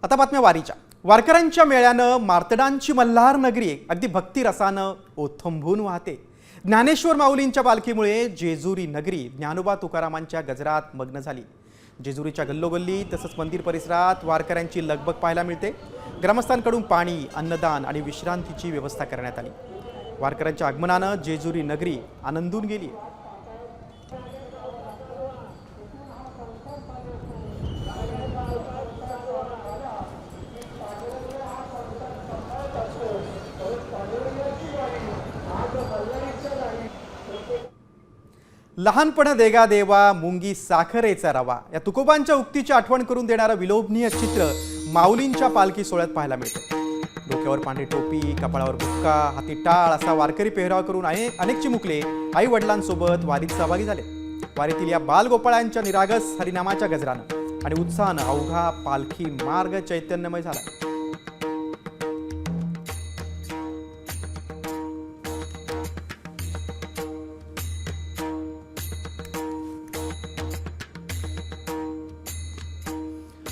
आता बातम्या वारीच्या. वारकऱ्यांच्या मेळ्यानं मार्तडांची मल्हार नगरी अगदी भक्ती रसानं ओथंबून वाहते. ज्ञानेश्वर माऊलींच्या पालखीमुळे जेजुरी नगरी ज्ञानोबा तुकारामांच्या गजरात मग्न झाली. जेजुरीच्या गल्लोगल्ली तसंच मंदिर परिसरात वारकऱ्यांची लगबग पाहायला मिळते. ग्रामस्थांकडून पाणी, अन्नदान आणि विश्रांतीची व्यवस्था करण्यात आली. वारकऱ्यांच्या आगमनानं जेजुरी नगरी आनंदून गेली. लहानपण देगा देवा मुंगी साखरेचा रवा या तुकोबांच्या उक्तीची आठवण करून देणारं विलोभनीय चित्र माऊलींच्या पालखी सोहळ्यात पाहायला मिळतं. डोक्यावर पांढरी टोपी, कपाळावर बुक्का, हाती टाळ असा वारकरी पेहराव करून अनेक चिमुकले आई वडिलांसोबत वारीत सहभागी झाले. वारीतील या बालगोपाळांच्या निरागस हरिनामाच्या गजरानं आणि उत्साहानं अवघा पालखी मार्ग चैतन्यमय झाला.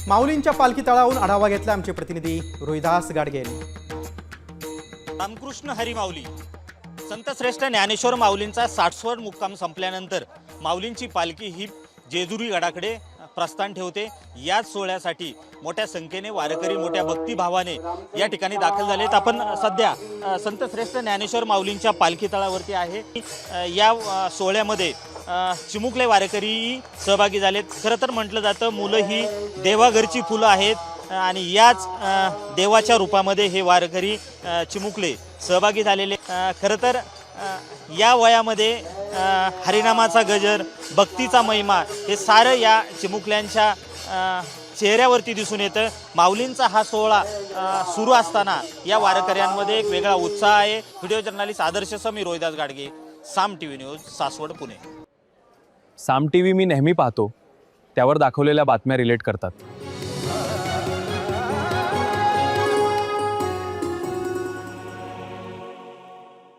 माऊलींच्या पालखी तळावरून आढावा घेतला आमचे प्रतिनिधी रोहिदास गाडगे यांनी. रामकृष्ण हरी माऊली संत श्रेष्ठ ज्ञानेश्वर माऊलींचा 60वा मुक्काम संपल्यानंतर माऊलींची पालखी ही जेजुरी गडाकडे प्रस्थान ठेवते. याच सोहळ्यासाठी मोठ्या संख्येने वारकरी मोठ्या भक्तिभावाने या ठिकाणी दाखल झालेत. आपण सध्या संत श्रेष्ठ ज्ञानेश्वर माऊलींच्या पालखी तळावरती आहे. या सोहळ्यामध्ये चिमुकले वारकरी सहभागी झालेत. खरं तर म्हटलं जातं मुलं ही देवाघरची फुलं आहेत आणि याच देवाच्या रूपामध्ये हे वारकरी चिमुकले सहभागी झालेले. खरं तर या वयामध्ये हरिनामाचा गजर, भक्तीचा महिमा हे सारं या चिमुकल्यांच्या चेहऱ्यावरती दिसून येतं. माऊलींचा हा सोहळा सुरू असताना या वारकऱ्यांमध्ये एक वेगळा उत्साह आहे. व्हिडिओ जर्नलिस्ट आदर्श मी रोहिदास गाडगे, साम टीव्ही न्यूज, सासवड, पुणे. साम टीव्ही मी नेहमी पाहतो, त्यावर दाखवलेल्या बातम्या रिलेट करतात.